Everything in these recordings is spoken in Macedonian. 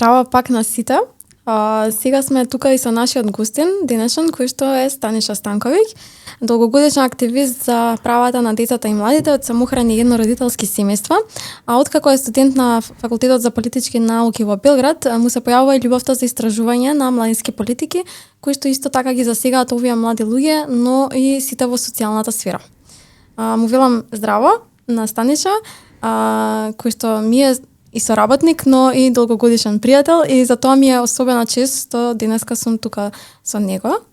Здраво пак на сите. Сега сме тука и со нашиот гостин денешен, кој што е Станиша Станковиќ, долгогодишен активист за правата на децата и младите од самохрани и еднородителски семејства, а откако е студент на Факултетот за политички науки во Белград, му се појавува и љубовта за истражување на младински политики, кои што исто така ги засегаат овие млади луѓе, но и сите во социјалната сфера. Му велам здраво на Станиша, кој што ми е и соработник, но и долгогодишен пријател, и затоа ми е особена чест што денеска сум тука со него.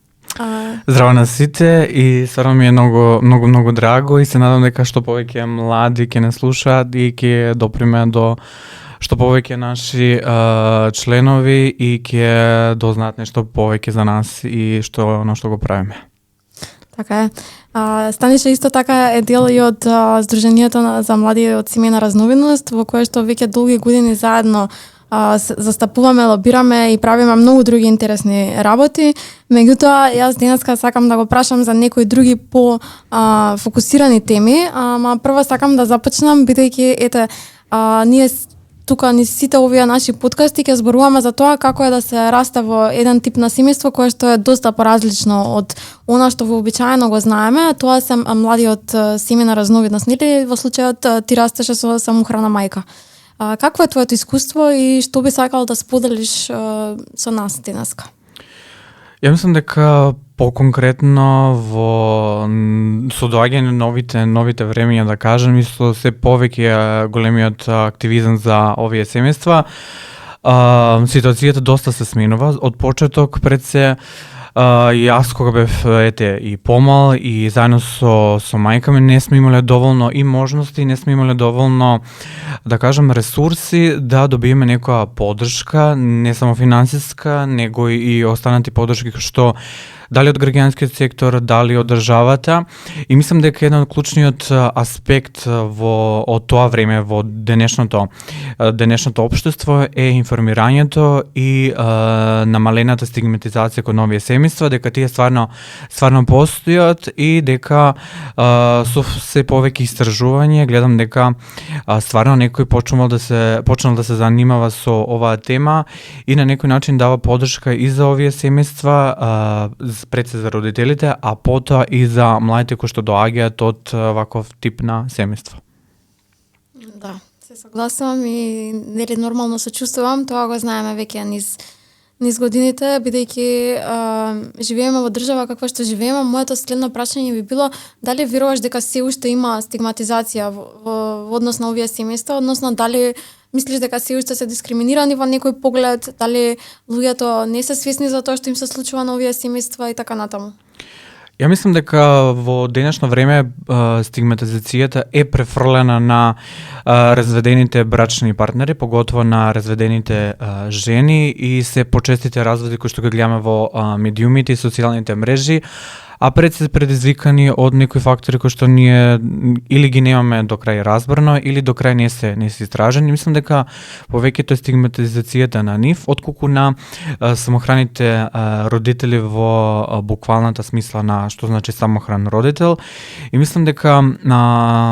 Здраво на сите, и стварно ми е многу драго, и се надам дека што повеќе млади ќе не слушаат и ќе доприме до што повеќе наши членови и ќе дознаат нешто повеќе за нас и што го правиме. Така е. Станиша исто така е дел и од Сдруженијето за млади од семејна разновидност, во кое што веќе долги години заедно застапуваме, лобираме и правиме многу други интересни работи. Меѓутоа, јас денеска сакам да го прашам за некои други по фокусирани теми, ама прво сакам да започнам бидејќи ние тука ни сите овие наши подкасти ќе зборуваме за тоа како е да се расте во еден тип на семејство кое што е доста поразлично од она што вообичаено го знаеме, а тоа се млади од семејна разновидност, нели во случајот ти растеше со самохрана мајка. Какво е твоето искуство и што би сакал да споделиш со нас денеска? Ја мислам дека поконкретно со доаѓање новите времења, да кажем, и со се повеќе големиот активизам за овие семејства, ситуацијата доста се сменува. Од почеток пред се јас кога бев и помал и заедно со мајка ми не сме имале доволно и можности, не сме имале доволно, да кажем, ресурси да добиеме некоја поддршка, не само финансиска, него и останати поддршки што дали од граѓанскиот сектор, дали од државата. И мислам дека еден од клучниот аспект од тоа време во денешното општество е информирањето и намалената стигматизација кон овие семејства, дека тие стварно постојат и дека со се повеќе истражување гледам дека стварно некој почнал да се занимава со оваа тема и на некој начин дава поддршка и за овие семејства, пред се за родителите, а потоа и за младите кои што доаѓаат од ваков тип на семејство. Да, се согласувам и нели нормално се чувствувам, тоа го знаеме веќе низ годините, бидејќи живееме во држава каква што живееме. Моето следно прашање би било дали веруваш дека се уште има стигматизација во однос на овие семејства, односно дали мислиш дека се уште се дискриминирани во некој поглед, дали луѓето не се свесни за тоа што им се случува на овие семејства и така натаму? Ја мислам дека во денешно време стигматизацијата е префрлена на разведените брачни партнери, поготово на разведените жени и се почестите разводи кои што ги гледаме во медиумите и социјалните мрежи, а пред се предизвикани од некои фактори кои што ние или ги немаме до крај разбрано, или до крај не се истражени. Мислам дека повеќето е стигматизацијата на нив, отколку на самохраните родители во буквалната смисла на што значи самохран родител. И мислам дека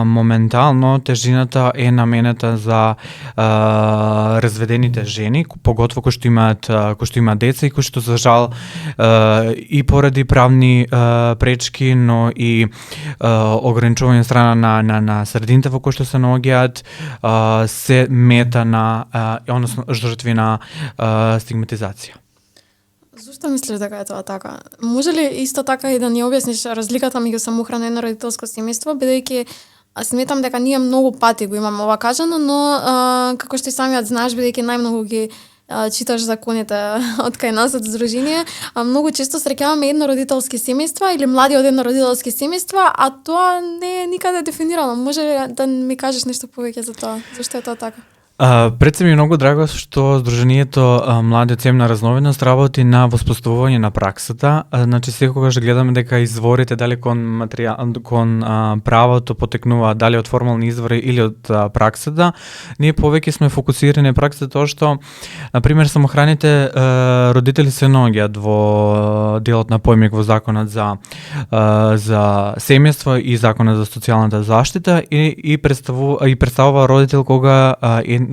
моментално тежината е наменета за разведените жени, поготово кои што имаат деца и кои што за жал и поради правни пречки, но и ограничување страна на средините во кои што се наоѓаат, се мета на односно жртви на стигматизација. Зошто мислиш дека е тоа така? Може ли исто така и да ни објасниш разликата меѓу самохрано и еднородителско семејство, бидејќи сметам дека ние многу пати го имаме ова кажано, но како што и самиот знаеш, бидејќи најмногу ги читаш законите од кај нас од Сдружение, многу често среќаваме еднородителски семејства или млади од еднородителски семејства, а тоа не е никаде дефинирано. Може ли да ми кажеш нешто повеќе за тоа? Зошто е тоа така? Пред се ми е многу драго што Сдруженијето Млади од семејна разновидност работи на воспоставување на праксата. Значи секогаш гледаме дека изворите дали кон правото потекнуваат дали од формални извори или од праксата. Ние повеќе сме фокусирани на праксата тоа што на пример самохраните родители се наоѓаат во делот на поимик во законот за семејство и законот за социјалната заштита и представува родител кога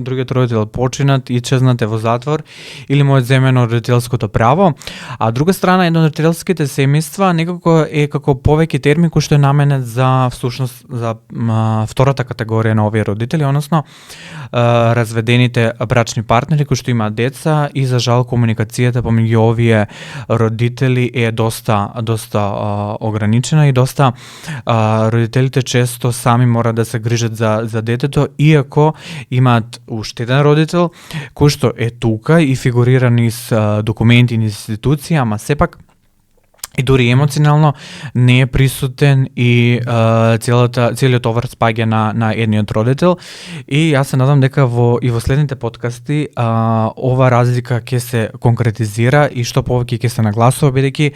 другиот родител починат и чезнате во затвор или му е земено родителското право, а друга страна еднородителските семејства некако е како повеќе термин кој што е наменет за всушност за втората категорија на овие родители, односно разведените брачни партнери кои што имаат деца и за жал комуникацијата помеѓу овие родители е доста ограничена и доста родителите често сами мора да се грижат за детето, иако имаат уште еден родител кој што е тука и фигурира низ документи, низ институции, ама сепак и дури емоционално не е присутен и целиот товар спаѓа на едниот родител. И јас се надам дека во следните подкасти ова разлика ќе се конкретизира и што повеќе ќе се нагласува, бидејќи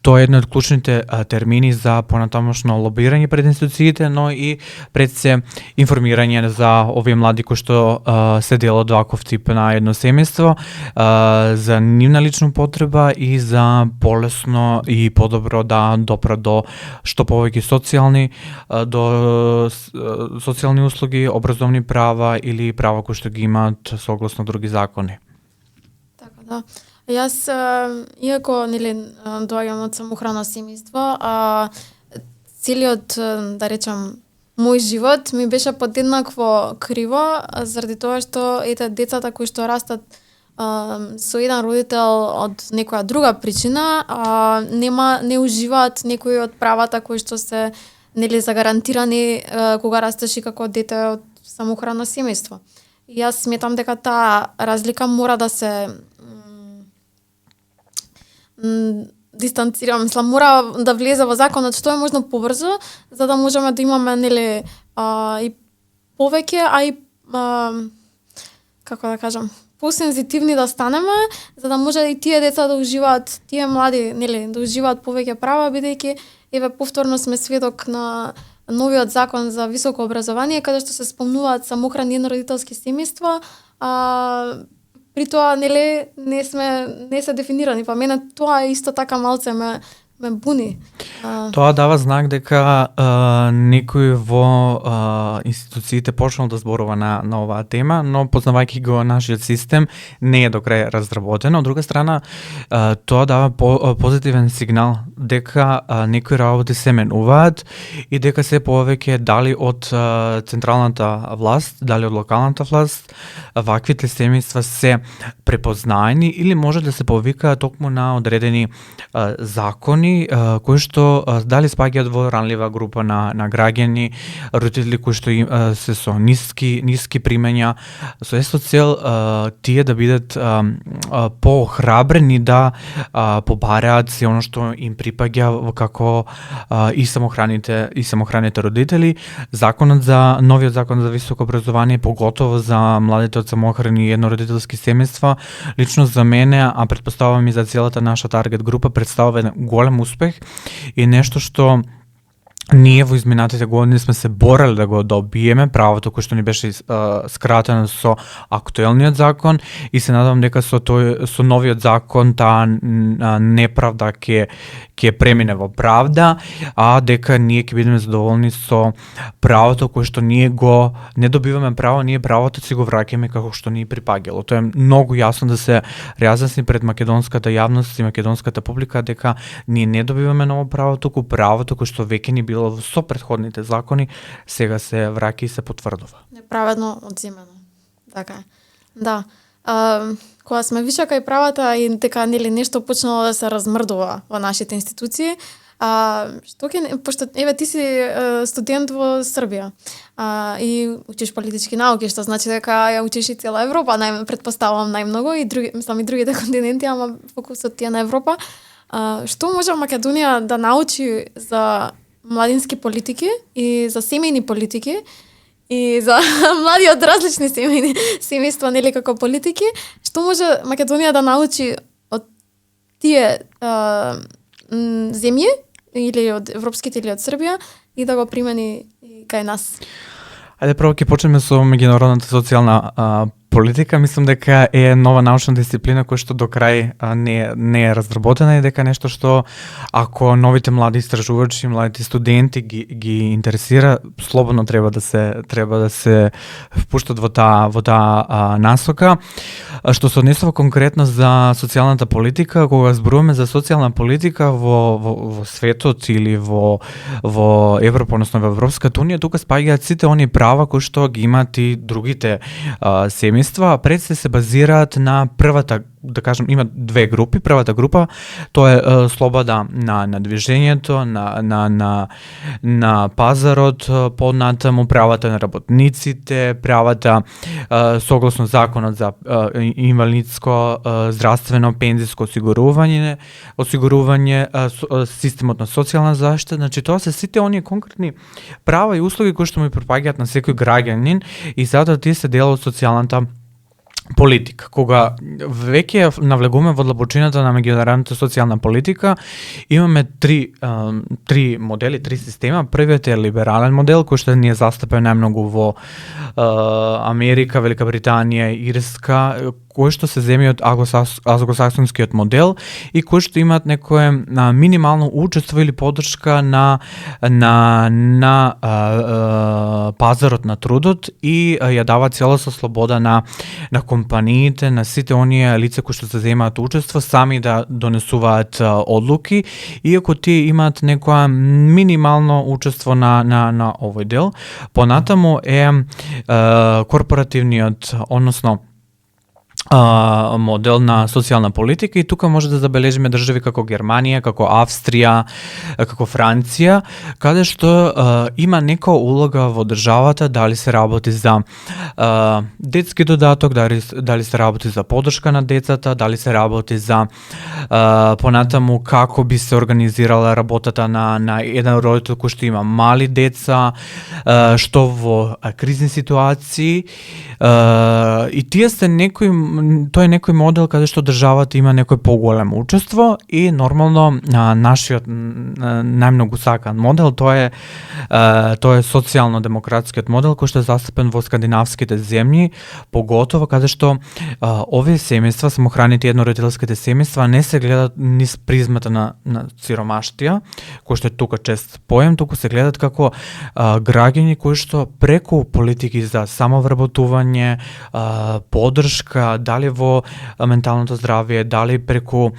тоа е едно од клучните термини за понатамошно лобирање пред институциите, но и пред се информирање за овие млади кои што се дел од ваков тип на едно семејство, за нивна лична потреба и за полесно и подобро да допра до што повеќе социјални услуги, образовни права или права кои што ги имаат согласно други закони. Така да. Јас иако доаѓам од самохрано семејство, целиот да речам мој живот ми беше подеднакво криво заради тоа што децата кои што растат со еден родител од некоја друга причина, не уживаат некои од правата кои што се загарантирани кога растеш и како дете од самохрано семејство. И јас сметам дека таа разлика мора да се дистанцира, мора да влезе во законот што е можно побрзо, за да можеме да имаме и повеќе, и како да кажам, посензитивни да станеме, за да може и тие деца да уживаат, тие млади, да уживаат повеќе права, бидејќи повторно сме сведок на новиот закон за високо образование, каде што се спомнуваат самохрани еднородителски семејства, при тоа не се дефинирани. Па мене тоа исто така малце ме буни. Тоа дава знак дека некој во институциите почнал да зборува на оваа тема, но познавајќи го нашиот систем не е до крај разработен. Од друга страна, тоа дава позитивен сигнал дека некои работи се менуваат и дека се повеќе дали од централната власт, дали од локалната власт, ваквите семејства се препознаени или може да се повикаат токму на одредени закони кои што дали спаѓаат во ранлива група на граѓани, родители кои што се со ниски примања, со исто цел тие да бидат поохрабрени да побараат се оно што им припаѓа како и самохраните родители. Новиот закон за високо образование, поготово за младите од самохрани еднородителски семејства, лично за мене, а претпоставувам и за целата наша таргет група, представува голем успех и нешто што ние во изминатите години сме се борели да го добиеме, правото кој што ни беше скратено со актуелниот закон, и се надевам дека со новиот закон таа неправда ќе премине во правда, а дека ние ќе бидеме задоволни со правото кој што ние го не добиваме право, ние правото си го враќаме како што ни припаѓало. Тоа е многу јасно да се разјасни пред македонската јавност и македонската публика дека ние не добиваме ново право, туку правото кој што веќе ни било со претходните закони, сега се враќа и се потврдува. Неправедно одземено. Така е. Да. Кога сме више кај правата и дека нешто почнало да се размрдува во нашите институции, пошто ти си студент во Србија и учиш политички науки, што значи дека ја учиш и цела Европа, претпоставувам најмногу и другите континенти, ама фокусот ти е на Европа. Што може Македонија да научи за младински политики и за семејни политики и за млади од различни семејства како политики, што може Македонија да научи од тие земји или од европските или од Србија и да го примени и кај нас? Ајде прво ќе почнеме со меѓународната социјална политика, мислам дека е нова научна дисциплина која што до крај не е разработена и дека нешто што ако новите млади истражувачи, младите студенти ги интересира, слободно треба да се впуштат во таа насока. Што се однесува конкретно за социјалната политика, кога зборуваме за социјална политика во светот или во Европа, односно во Европската унија, тука спаѓаат сите они права кои што ги имаат и другите семејства. Пред се базираат на првата, да кажем, има две групи. Првата група тоа е слобода на движењето, на пазарот, поднатаму правата на работниците, правата согласно законот за инвалидско, здравствено, пензиско осигурување, системот на социјална заштита. Значи тоа се сите оние конкретни права и услуги кои што му припаѓаат на секој граѓанин и затоа тие се дел од социјалната политика. Кога веќе навлегуваме во длабочината на меѓународната социјална политика, имаме три модели, три система. Првиот е либерален модел, кој што ни е застапен најмногу во Америка, Велика Британија, Ирска, кои што се земји од англосаксонскиот модел и кои што имаат некое минимално учество или поддршка на пазарот на трудот и ја дава целосна слобода на компаниите, на сите оние лица кои што се земаат учество, сами да донесуваат одлуки, иако тие имаат некоја минимално учество на овој дел. Понатаму е корпоративниот, односно модел на социјална политика и тука може да забележиме држави како Германија, како Австрија, како Франција, каде што има нека улога во државата, дали се работи за детски додаток, дали се работи за поддршка на децата, дали се работи за понатаму како би се организирала работата на еден родител кој што има мали деца, што во кризни ситуации и тие се тоа е некој модел каде што државата има некој поголемо учество и нормално нашиот најмногу сакан модел тоа е социјално-демократскиот модел кој што е застапен во скандинавските земји, поготово каде што овие семејства, самохраните еднородителските семејства не се гледат низ призмата на сиромаштија, кој што е тука чест поем, туку се гледат како граѓани кои што преку политики за самовработување, поддршка, дали во менталното здравје, дали преку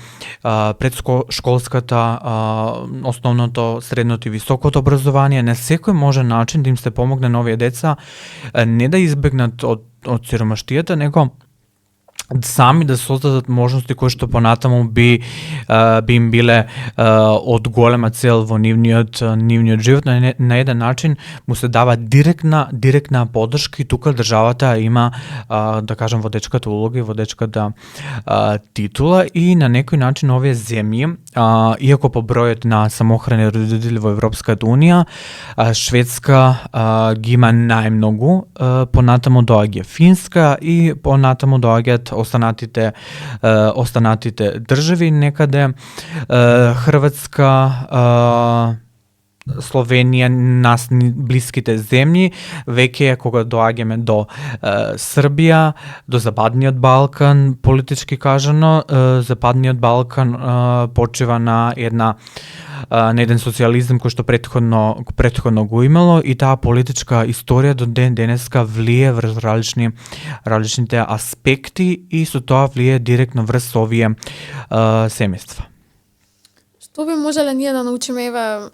предшколската, основното, средното и високото образование, на секој можен начин да им се помогне на овие деца не да избегнат од сиромаштијата, него сами да создадат можности кои што понатаму би им биле од голема цел во нивниот живот. На еден начин му се дава директна поддршка и тука државата има да кажам водечката улога и водечката титула и на некој начин овие земји, иако по бројот на самохрани родители во Европската унија, Шведска ги има најмногу, понатаму доаѓа Финска и понатаму доаѓаат останатите држави, некаде Хрватска, Словенија, нас блиските земји, веќе кога доаѓаме до Србија, до Западниот Балкан, политички кажано, Западниот Балкан почива на еден социјализм кој што претходно го имало и таа политичка историја до ден денеска влие врз различните аспекти и со тоа влие директно врз овие семејства. Што би можеле ние да научиме, еве,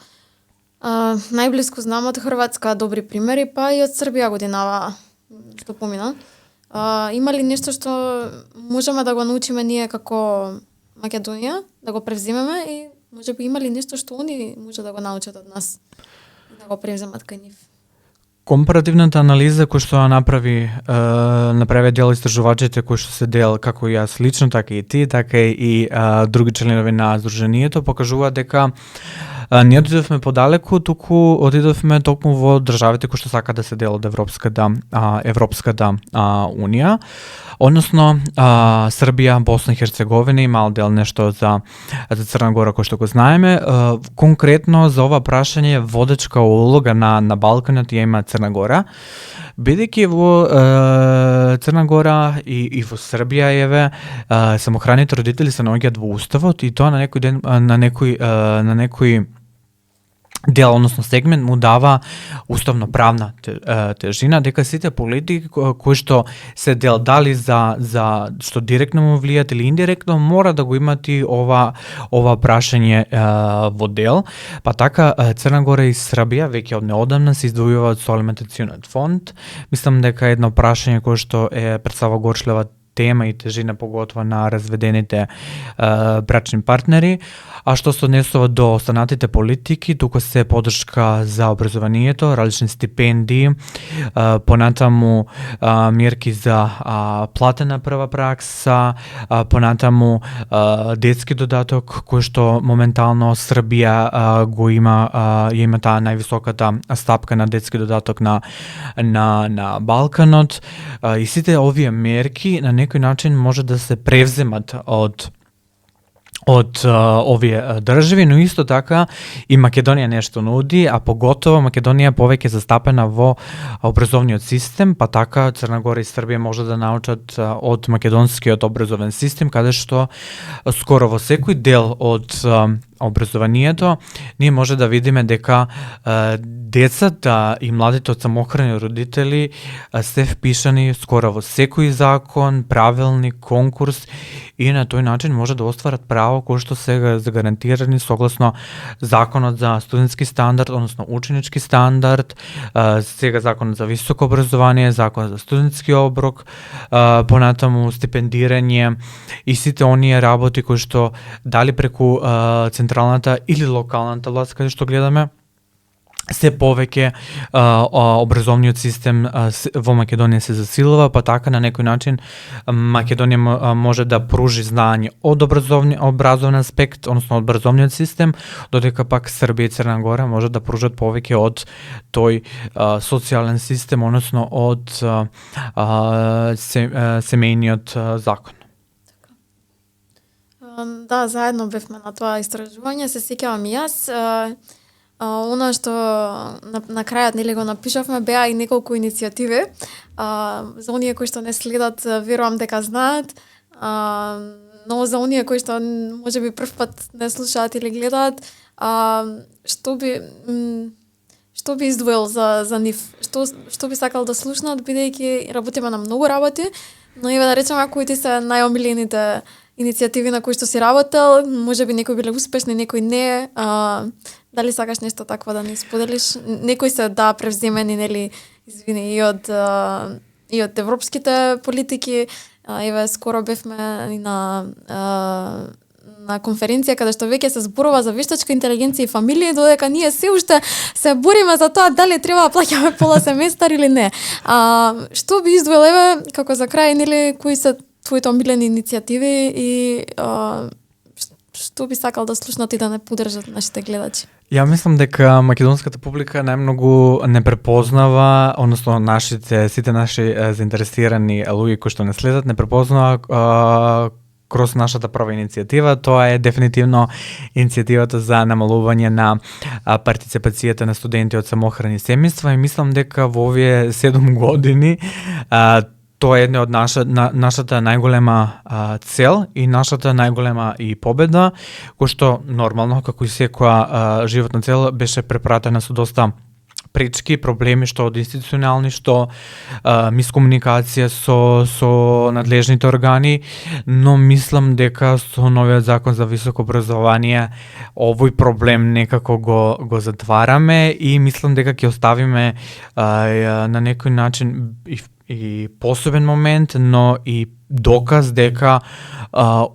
најблиску знам од Хрватска добри примери, па и од Србија годинава што помина. Има ли нешто што можеме да го научиме ние како Македонија, да го превземеме и може би има ли нешто што они може да го научат од нас и да го превземат кај нив? Компаративната анализа која што направи дел истражувачите кои што се дел како и јас лично, така и ти, така и други членови на Сдруженијето покажува дека не отидовме подалеку, туку отидовме токму во државите кои што сака да се дел од Европската унија, односно Србија, Босна и Херцеговина и мал дел нешто за Црна Гора кој што го знаеме. Конкретно за ова прашање водечка улога на Балканот ја има Црна Гора. бидејќи во Црна Гора и во Србија самохраните родители се наоѓаат во уставот и тоа на некој ден на некој дел, односно сегмент му дава уставно-правна тежина, дека сите политики кои што се дел дали за што директно му влијат или индиректно, мора да го имат и ова прашање во дел. Па така Црна Гора и Србија веќе од неодамна се издвојуваат со алиментационен фонд. Мислам дека едно прашање кое што представува горчлива тема и тежина поготово на разведените брачни партнери. А што се однесува до останатите политики, тука се поддршка за образованието, различни стипендии, понатаму мерки за платена прва пракса, понатаму детски додаток кој што моментално Србија го има таа највисоката стапка на детски додаток на Балканот, и сите овие мерки на некој начин може да се превземат од овие држави, но исто така и Македонија нешто нуди, а поготово Македонија повеќе застапена во образовниот систем, па така Црна Гора и Србија може да научат од македонскиот образовен систем, каде што скоро во секој дел од образованието ние може да видиме дека децата и младите од самохрани родители се впишани скоро во секој закон, правилник, конкурс и на тој начин може да остварат право кои што се загарантирани согласно законот за студентски стандард, односно ученички стандард, сега законот за високо образование, законот за студентски оброк, понатаму стипендирање и сите оние работи кои што дали преку централната или локалната власт каде што гледаме, се повеќе образовниот систем во Македонија се засилува, па така на некој начин Македонија може да пружи знаење од образовен аспект, односно од образовниот систем, додека пак Србија и Црна Гора може да пружат повеќе од тој социјален систем, односно од семејниот закон. Да, заедно бевме на тоа истражување, се сеќавам и јас. Она што на крајот нели го напишавме беа и неколку иницијативи. За оние кои што не следат, верувам дека знаат. Но за оние кои што можеби прв пат не слушаат или гледаат, што би издвоил за нив? Што би сакал да слушнат, бидејќи работиме на многу работи, но еве да речеме кои ти се најомилените иницијативи на кои што си работел, можеби некои биле успешни, некои не. Дали сакаш нешто такво да ни споделиш? Некои се превземени, нели, извини, и од европските политики. Еве скоро бевме на конференција каде што веќе се зборува за вештачка интелигенција и фамилија, додека ние се уште се бориме за тоа дали треба да плаќаме пола семестар или не. Што би издвоил, еве, како за крај, нели, кои се твоите омилени иницијативи и што би сакал да слушнат и да не поддржат нашите гледачи? Ја мислам дека македонската публика најмногу не препознава, односно сите наши заинтересирани луѓе кои што не следат, не препознава кроз нашата прва иницијатива. Тоа е дефинитивно иницијативата за намалување на партиципацијата на студенти од самохрани семејства и мислам дека во овие 7 години тоа е една од нашата најголема цел и нашата најголема и победа, кој што нормално, како и секоја животна цел, беше препратена со доста пречки, проблеми, што од институционални, што мискомуникација со надлежните органи, но мислам дека со новиот закон за високо образование овој проблем некако го затвараме и мислам дека ќе оставиме на некој начин и посебен момент, но и доказ дека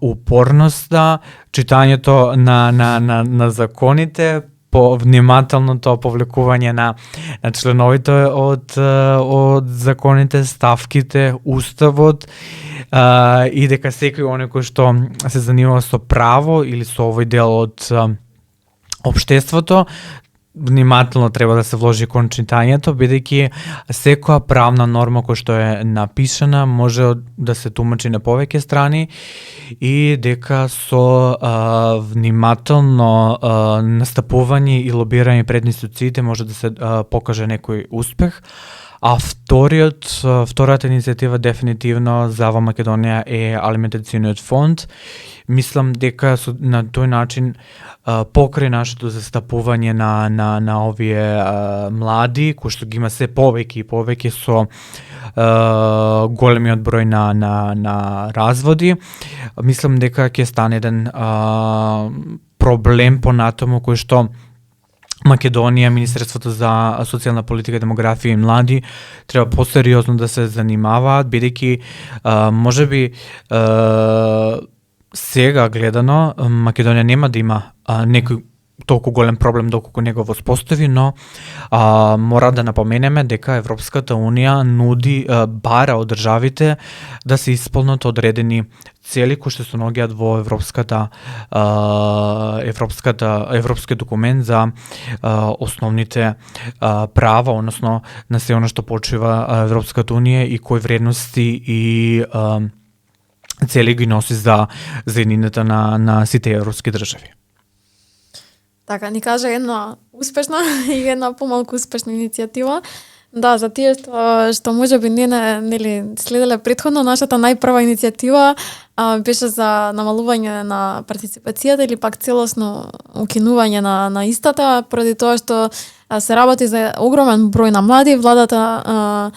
упорноста, читањето на законите, по внимателното повлекување на членовите од законите, ставките, уставот и дека секој оној кој што се занимава со право или со овој дел од општеството внимателно треба да се вложи кон читањето, бидејќи секоја правна норма која што е напишана може да се тумачи на повеќе страни и дека со внимателно настапување и лобирање пред институциите може да се покаже некој успех, А втората иницијатива дефинитивно за во Македонија е алиментациониот фонд. Мислам дека на тој начин покрај нашето застапување на овие млади, кои што ги има се повеќе и повеќе со големиот број на разводи, мислам дека ќе стане еден проблем понатаму кој што Македонија, Министерството за социјална политика, демографија и млади треба посериозно да се занимаваат, бидејќи можеби сега гледано Македонија нема да има некој толку голем проблем доколку него воспостави, но мора да напоменеме дека Европската Унија нуди бара од државите да се исполнат одредени цели кои што се наоѓаат во европскиот документ за основните права, односно на се она што почива Европската Унија и кои вредности и цели ги носи за еднината на сите европски држави. Така, ни кажа една успешна и една помалку успешна иницијатива. Да, за тие што можеби нели следеле претходно, нашата најпрва иницијатива беше за намалување на партиципацијата или пак целосно укинување на истата, поради тоа што се работи за огромен број на млади. Владата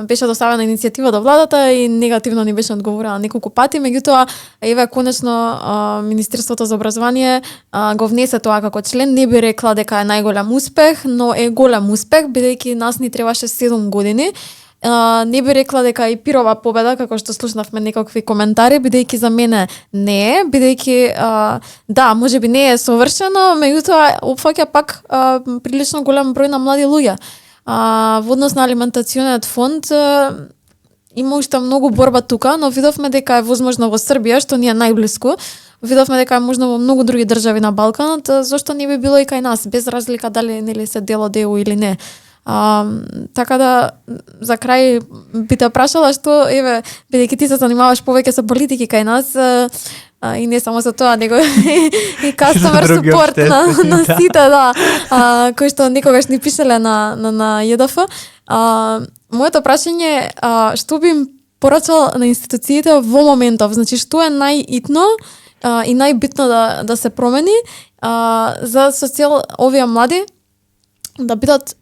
беше доставена иницијатива до владата и негативно ни беше одговорена неколку пати, меѓутоа еве конечно Министерството за образование го внесе тоа како член. Не би рекла дека е најголем успех, но е голем успех бидејќи нас ни требаше 7 години. Не би рекла дека и пирова победа, како што слушнавме некакви коментари, бидејќи за мене не е, бидејќи да, можеби не е совршено, меѓутоа опфаќа пак прилично голем број на млади луѓе. Во однос на алиментациониот фонд има уште многу борба тука, но видовме дека е возможно во Србија, што ни е најблиску. Видовме дека е можно во многу други држави на Балканот, зашто не би било и кај нас, без разлика дали нели се дел од ЕУ или не. Така да за крај би те прашала што еве бидејќи ти се занимаваш повеќе со политики кај нас и не само со тоа, него и customer support на сите, да, кои што никогаш не пишеле на ЈДФ. Моето прашање е што би им порачал на институциите во моментов, значи што е најитно и најбитно да се промени за со цел овие млади да бидат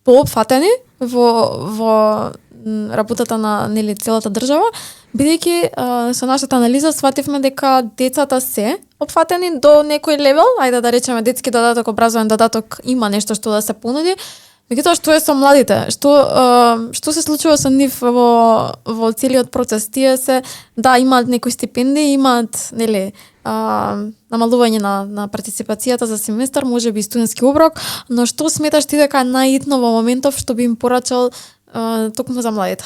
поопфатени во работата на нели целата држава, бидејќи со нашата анализа свативме дека децата се опфатени до некој левел, ајде да речеме детски додаток, образовен додаток, има нешто што да се понуди. Меѓутоа што е со младите? Што се случува со нив во целиот процес? Тие се имаат некои стипендии, имаат нели намалување на партиципацијата за семестар, можеби и студентски оброк, но што сметаш ти дека е најитно во моментов што би им порачал токму за младите?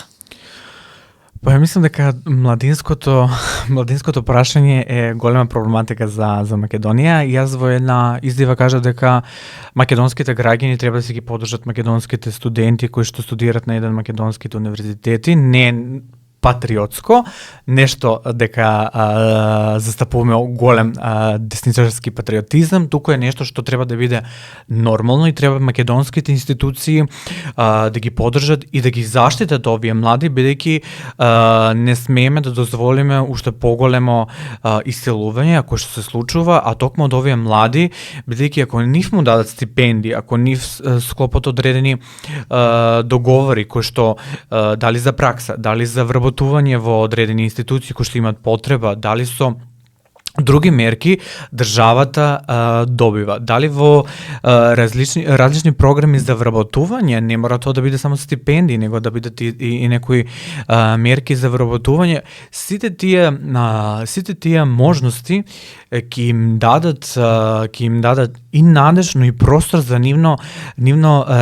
Па ја мислам дека младинското прашање е голема проблематика за Македонија. Јас во една издива кажав дека македонските граѓани треба да си ги поддржат македонските студенти кои што студираат на еден македонските универзитети, не патриотско, нешто дека застапуваме голем десничарски патриотизам, туку е нешто што треба да биде нормално и треба македонските институции да ги поддржат и да ги заштитат овие млади, бидејќи не смееме да дозволиме уште поголемо иселување, ако што се случува, а токму од овие млади, бидејќи ако нив му дадат стипендии, ако нив склопот одредени договори кои што дали за пракса, дали за вработување во одредени институции кои што имаат потреба, дали со други мерки државата добива. Дали во различни програми за вработување, не мора тоа да биде само стипендии, него да бидат и некои мерки за вработување. Сите тие можности ќе им дадат и надежно и простор за нивно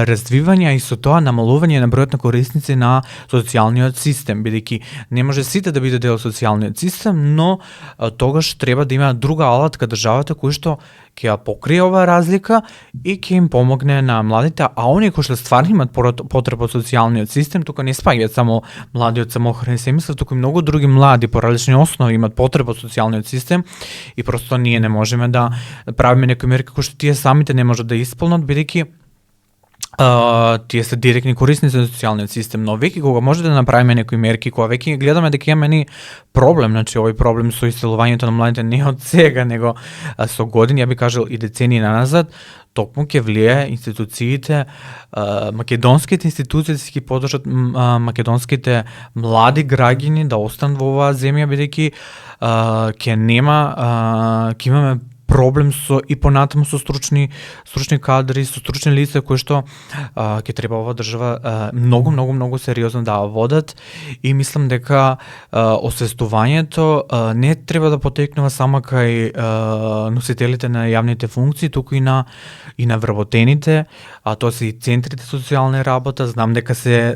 развивање и со тоа намалување на бројот на корисници на социјалниот систем, бидејќи не може сите да биде дел од социјалниот систем, но тогаш треба да има друга алатка државата кој што ќе ја покрие оваа разлика и ќе им помогне на младите, а оние кои што стварно имаат потреба од социјалниот систем, тука не спаѓаат само млади од самохрани семејства, туку и многу други млади по различни основи имаат потреба од социјалниот систем и просто ние не можеме да правиме некои мерки кои што тие самите не можат да исполнат, бидејќи тие се директни корисници на социјалниот систем, но веќе кога може да направиме некои мерки, кога веќе гледаме дека имаме ни проблем, значи овој проблем со иселувањето на младите не од сега, него со години, ја би кажал и децении назад, токму ќе влие институциите, македонските институции ќе подржат македонските млади граѓани да останат во оваа земја, бидејќи ќе имаме проблем со и понатаму со стручни кадри, со стручни лица кои што ќе треба оваа држава многу сериозно да водат, и мислам дека освестувањето не треба да потекнува само кај носителите на јавните функции, туку и на вработените, а тоа се и центрите социјална работа. Знам дека е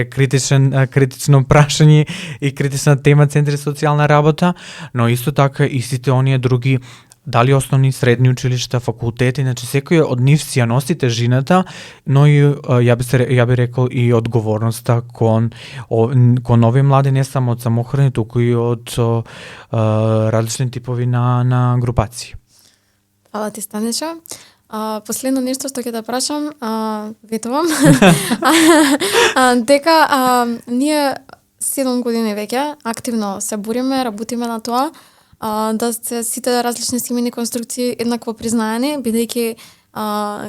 критично прашање и критична тема центри социјална работа, но исто така и сите оние други, дали основни, средни училишта, факултети, значи секој од нив си ја носи тежината, но и ја би рекол и одговорноста кон овие млади, не само од самохрани, туку и од различни типови на групации. Фала ти, Станиша. Последно нешто што ќе да прашам, ветувам, дека ние 7 години веќе активно се бориме, работиме на тоа, да се сите различни семејни конструкции еднакво признаени, бидејќи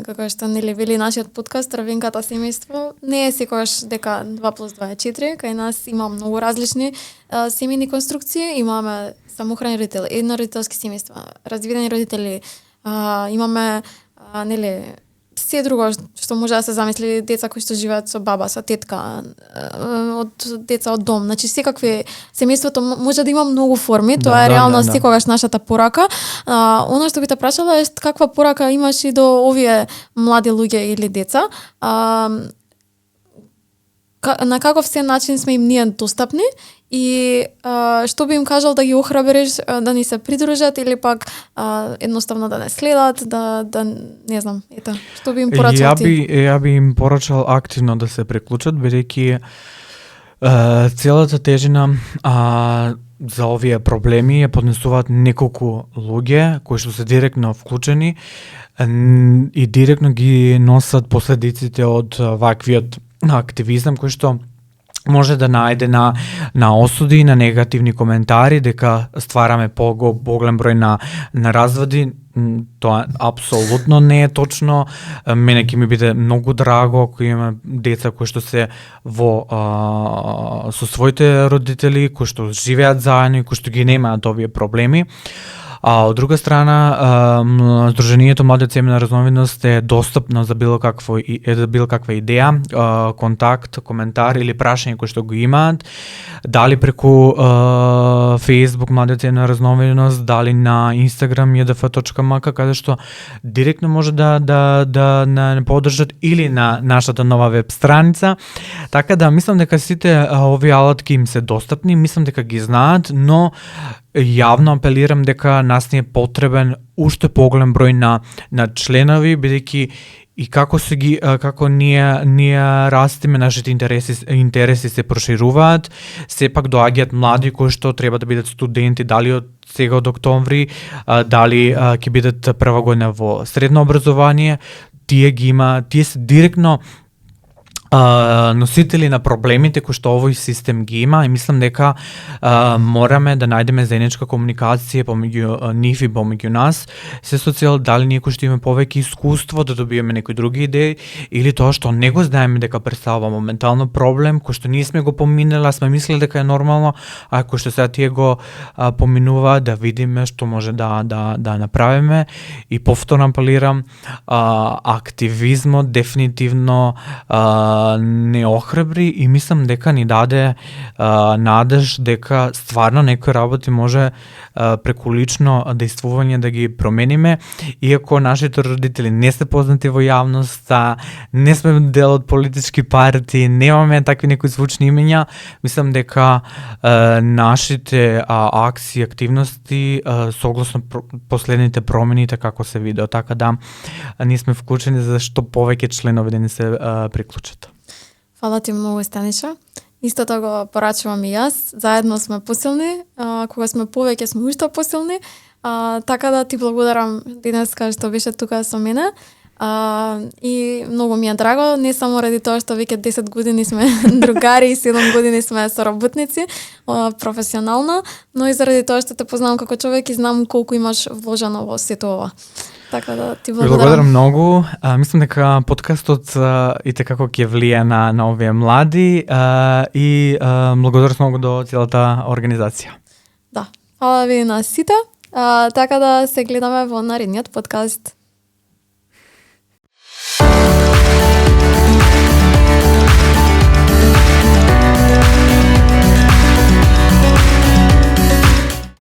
како што нели вели нашиот подкаст Равенката семејство, не е секогаш дека 2+2 е 4, кај нас има многу различни семејни конструкции, имаме самохрани родители, еднородителски семејства, разведени родители, имаме нели се друго што може да се замисли, деца кои што живеат со баба, со тетка, од деца од дом, значи секакви, семејството може да има многу форми, тоа е реално секогаш нашата порака. Она што би те прашала е каква порака имаш и до овие млади луѓе или деца, на каков се начин сме им ние достапни, и што би им кажал да ги охрабриш да ни се придружат или пак едноставно да не следат, да не знам, ето, што би им порачал ти? Ја би им порачал активно да се приклучат, бидејќи целата тежина за овие проблеми ја поднесуваат неколку луѓе кои што се директно вклучени и директно ги носат последиците од ваквиот активизам кој што може да најде на осуди, на негативни коментари, дека ствараме поголем број на разводи. Тоа апсолутно не е точно. Мене ќе ми биде многу драго ако има деца кои што се со своите родители, кои што живеат заедно и кои што ги немаат овие проблеми. А од друга страна, Сдруженијето Млади од семејна разновидност е достапно за било каква идеја, контакт, коментар или прашање кои што го имаат, дали преку Facebook Млади од семејна разновидност, дали на Instagram jdf.mk, каде што директно може да не поддржат, или на нашата нова веб страница. Така да мислам дека сите овие алатки им се достапни, мислам дека ги знаат, но јавно апелирам дека нас ни е потребен уште поголем број на членови, бидејќи и како ние растеме, нашите интереси се прошируваат, сепак доаѓаат млади кои што треба да бидат студенти, дали од сега од октомври, дали ќе бидат прва година во средно образование, тие се директно носители на проблемите кои што овој систем ги има, и мислам дека мораме да најдеме заедничка комуникација помеѓу нив и помеѓу нас, се со цел дали ние кои што имаме повеќе искуство да добиеме некои други идеи, или тоа што не го знаеме дека представува моментално проблем кој што ние сме го поминеле, сме мислеле дека е нормално, а кој што сега тие го поминува, да видиме што може да направиме. И повторно апелирам, активизмот дефинитивно не охрабри, и мислам дека ни даде надеж дека стварно некои работи може преку лично дејствување да ги промениме, иако нашите родители не се познати во јавноста, не сме дел од политички партии, немаме такви некои звучни имења. Мислам дека нашите акции, активности согласно последните промени како се видео, така да ние сме вклучени за што повеќе членови да ни се приклучат. Фала ти многу, Станиша. Истото го порачувам и јас. Заедно сме посилни, кога сме повеќе сме уште посилни. Така да ти благодарам денеска што беше тука со мене. И многу ми е драго, не само ради тоа што веќе 10 години сме другари и 7 години сме соработници професионално, но и заради тоа што те познавам како човек и знам колку имаш вложено во сето ова. Така да ти благодарам многу. Мислам дека подкастот и како ќе влие на овие млади и благодарам многу до целата организација. Да. Фала ви на сите. Така да се гледаме во наредниот подкаст.